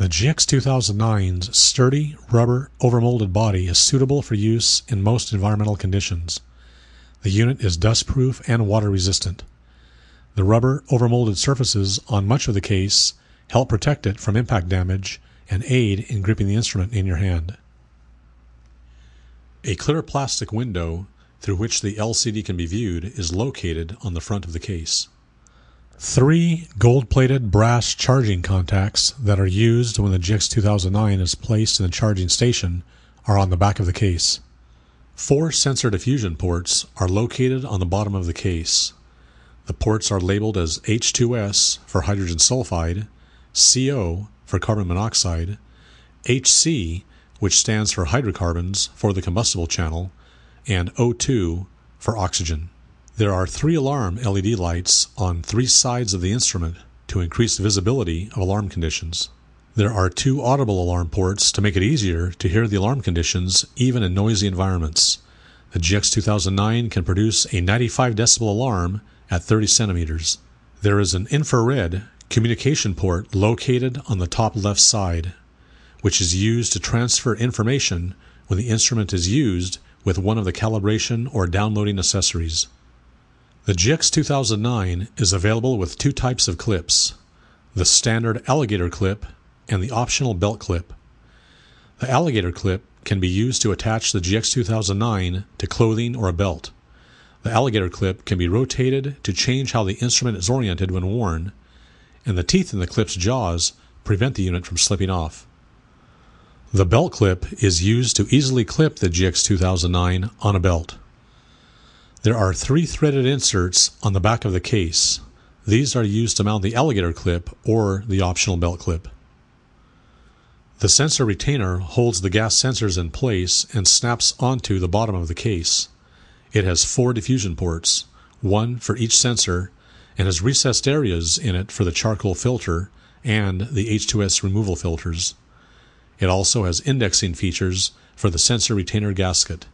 The GX 2009's sturdy, rubber, overmolded body is suitable for use in most environmental conditions. The unit is dust-proof and water-resistant. The rubber, overmolded surfaces on much of the case help protect it from impact damage and aid in gripping the instrument in your hand. A clear plastic window through which the LCD can be viewed is located on the front of the case. 3 gold-plated brass charging contacts that are used when the GX 2009 is placed in the charging station are on the back of the case. 4 sensor diffusion ports are located on the bottom of the case. The ports are labeled as H2S for hydrogen sulfide, CO for carbon monoxide, HC, which stands for hydrocarbons for the combustible channel, and O2 for oxygen. There are 3 alarm LED lights on 3 sides of the instrument to increase the visibility of alarm conditions. There are 2 audible alarm ports to make it easier to hear the alarm conditions even in noisy environments. The GX 2009 can produce a 95 decibel alarm at 30 centimeters. There is an infrared communication port located on the top left side, which is used to transfer information when the instrument is used with one of the calibration or downloading accessories. The GX 2009 is available with 2 types of clips, the standard alligator clip and the optional belt clip. The alligator clip can be used to attach the GX 2009 to clothing or a belt. The alligator clip can be rotated to change how the instrument is oriented when worn, and the teeth in the clip's jaws prevent the unit from slipping off. The belt clip is used to easily clip the GX 2009 on a belt. There are 3 threaded inserts on the back of the case. These are used to mount the alligator clip or the optional belt clip. The sensor retainer holds the gas sensors in place and snaps onto the bottom of the case. It has 4 diffusion ports, 1 for each sensor, and has recessed areas in it for the charcoal filter and the H2S removal filters. It also has indexing features for the sensor retainer gasket.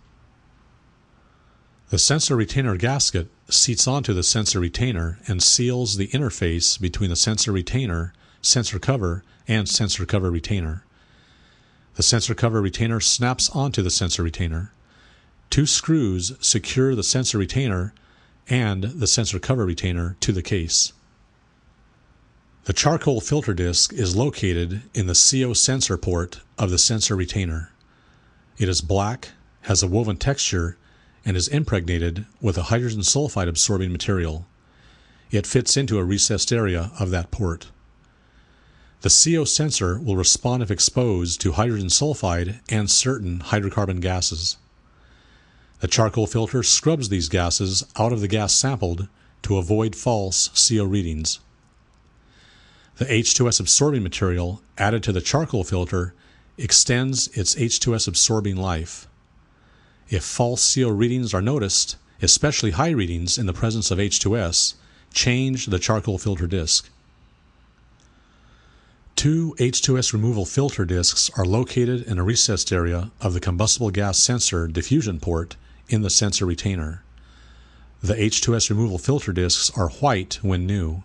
The sensor retainer gasket seats onto the sensor retainer and seals the interface between the sensor retainer, sensor cover, and sensor cover retainer. The sensor cover retainer snaps onto the sensor retainer. 2 screws secure the sensor retainer and the sensor cover retainer to the case. The charcoal filter disc is located in the CO sensor port of the sensor retainer. It is black, has a woven texture, and is impregnated with a hydrogen sulfide absorbing material. It fits into a recessed area of that port. The CO sensor will respond if exposed to hydrogen sulfide and certain hydrocarbon gases. The charcoal filter scrubs these gases out of the gas sampled to avoid false CO readings. The H2S absorbing material added to the charcoal filter extends its H2S absorbing life. If false CO readings are noticed, especially high readings in the presence of H2S, change the charcoal filter disc. 2 H2S removal filter discs are located in a recessed area of the combustible gas sensor diffusion port in the sensor retainer. The H2S removal filter discs are white when new.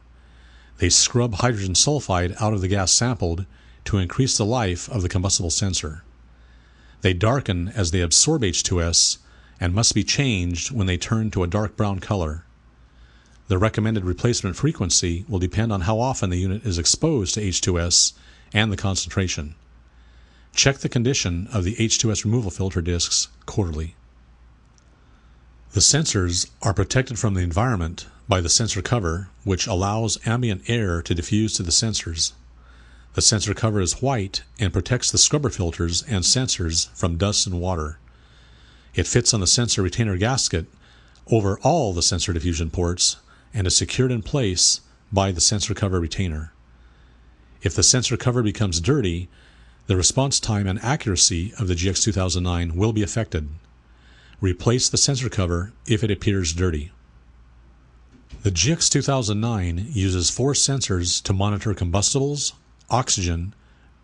They scrub hydrogen sulfide out of the gas sampled to increase the life of the combustible sensor. They darken as they absorb H2S and must be changed when they turn to a dark brown color. The recommended replacement frequency will depend on how often the unit is exposed to H2S and the concentration. Check the condition of the H2S removal filter discs quarterly. The sensors are protected from the environment by the sensor cover, which allows ambient air to diffuse to the sensors. The sensor cover is white and protects the scrubber filters and sensors from dust and water. It fits on the sensor retainer gasket over all the sensor diffusion ports and is secured in place by the sensor cover retainer. If the sensor cover becomes dirty, the response time and accuracy of the GX 2009 will be affected. Replace the sensor cover if it appears dirty. The GX 2009 uses 4 sensors to monitor combustibles, oxygen,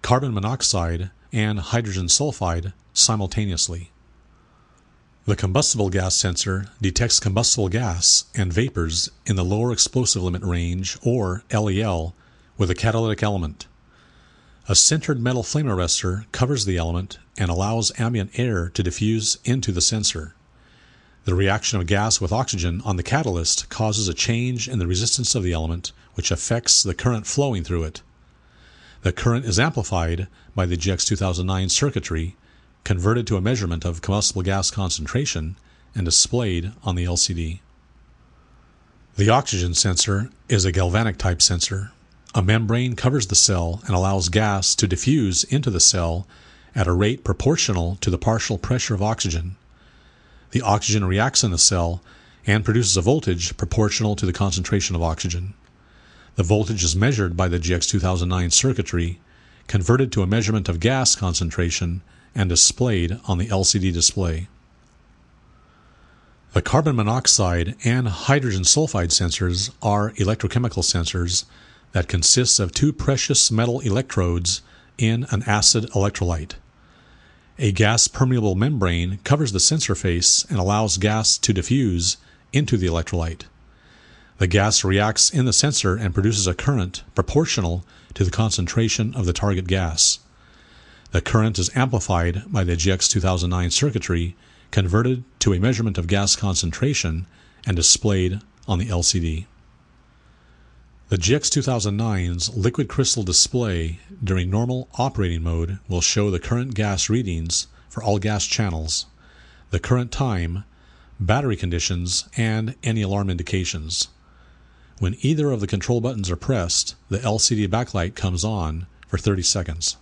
carbon monoxide, and hydrogen sulfide simultaneously. The combustible gas sensor detects combustible gas and vapors in the lower explosive limit range, or LEL, with a catalytic element. A sintered metal flame arrestor covers the element and allows ambient air to diffuse into the sensor. The reaction of gas with oxygen on the catalyst causes a change in the resistance of the element, which affects the current flowing through it. The current is amplified by the GX 2009 circuitry, converted to a measurement of combustible gas concentration, and displayed on the LCD. The oxygen sensor is a galvanic type sensor. A membrane covers the cell and allows gas to diffuse into the cell at a rate proportional to the partial pressure of oxygen. The oxygen reacts in the cell and produces a voltage proportional to the concentration of oxygen. The voltage is measured by the GX 2009 circuitry, converted to a measurement of gas concentration, and displayed on the LCD display. The carbon monoxide and hydrogen sulfide sensors are electrochemical sensors that consist of two precious metal electrodes in an acid electrolyte. A gas-permeable membrane covers the sensor face and allows gas to diffuse into the electrolyte. The gas reacts in the sensor and produces a current proportional to the concentration of the target gas. The current is amplified by the GX 2009 circuitry, converted to a measurement of gas concentration, and displayed on the LCD. The GX 2009's liquid crystal display during normal operating mode will show the current gas readings for all gas channels, the current time, battery conditions, and any alarm indications. When either of the control buttons are pressed, the LCD backlight comes on for 30 seconds.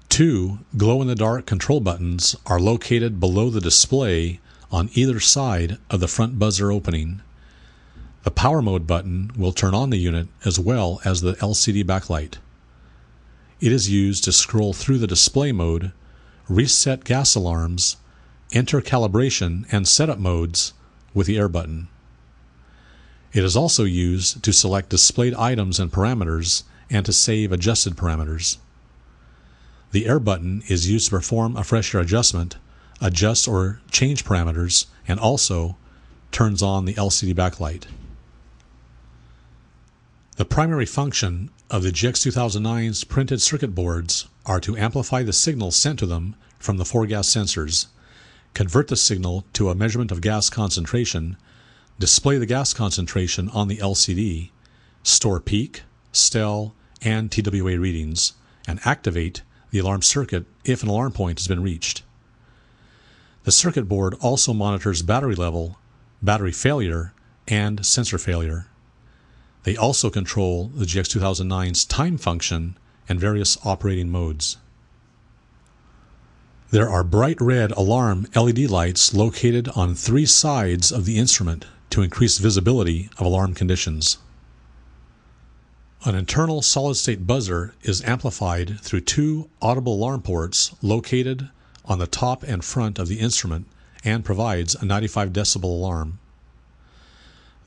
Two glow-in-the-dark control buttons are located below the display on either side of the front buzzer opening. The power mode button will turn on the unit as well as the LCD backlight. It is used to scroll through the display mode, reset gas alarms, enter calibration and setup modes with the air button. It is also used to select displayed items and parameters and to save adjusted parameters. The air button is used to perform a fresh air adjustment, adjust or change parameters, and also turns on the LCD backlight. The primary function of the GX 2009's printed circuit boards are to amplify the signal sent to them from the four gas sensors, convert the signal to a measurement of gas concentration, display the gas concentration on the LCD, store peak, STEL, and TWA readings, and activate the alarm circuit if an alarm point has been reached. The circuit board also monitors battery level, battery failure, and sensor failure. They also control the GX 2009's time function and various operating modes. There are bright red alarm LED lights located on three sides of the instrument to increase visibility of alarm conditions. An internal solid-state buzzer is amplified through two audible alarm ports located on the top and front of the instrument and provides a 95 decibel alarm.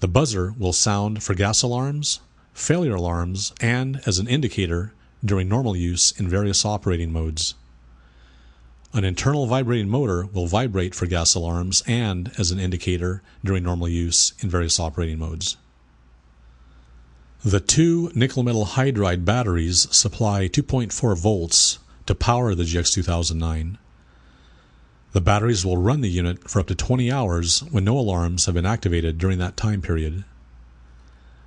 The buzzer will sound for gas alarms, failure alarms, and as an indicator during normal use in various operating modes. An internal vibrating motor will vibrate for gas alarms and as an indicator during normal use in various operating modes. The two nickel metal hydride batteries supply 2.4 volts to power the GX 2009. The batteries will run the unit for up to 20 hours when no alarms have been activated during that time period.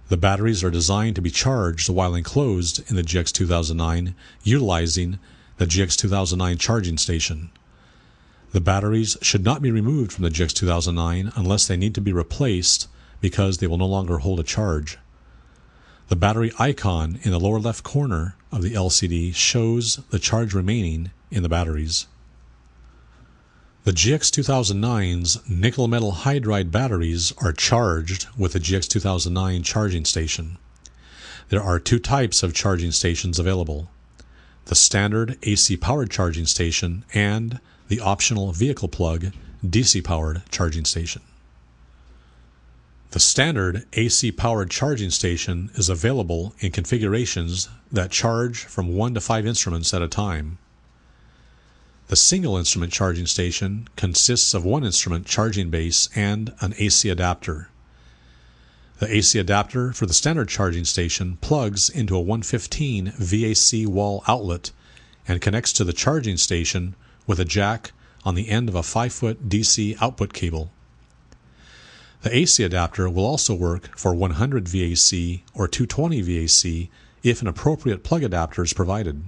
The batteries are designed to be charged while enclosed in the GX 2009, utilizing the GX 2009 charging station. The batteries should not be removed from the GX 2009 unless they need to be replaced because they will no longer hold a charge. The battery icon in the lower left corner of the LCD shows the charge remaining in the batteries. The GX 2009's nickel metal hydride batteries are charged with the GX 2009 charging station. There are two types of charging stations available: the standard AC powered charging station and the optional vehicle plug DC powered charging station. The standard AC powered charging station is available in configurations that charge from 1 to 5 instruments at a time. The single instrument charging station consists of one instrument charging base and an AC adapter. The AC adapter for the standard charging station plugs into a 115 VAC wall outlet and connects to the charging station with a jack on the end of a 5-foot DC output cable. The AC adapter will also work for 100 VAC or 220 VAC if an appropriate plug adapter is provided.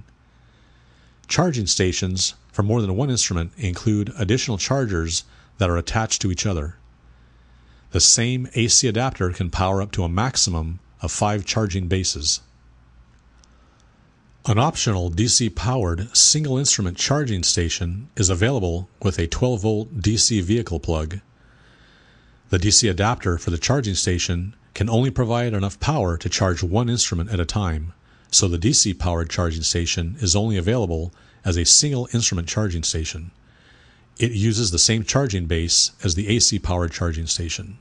Charging stations for more than one instrument include additional chargers that are attached to each other. The same AC adapter can power up to a maximum of 5 charging bases. An optional DC-powered single-instrument charging station is available with a 12-volt DC vehicle plug. The DC adapter for the charging station can only provide enough power to charge one instrument at a time, so the DC-powered charging station is only available as a single-instrument charging station. It uses the same charging base as the AC-powered charging station.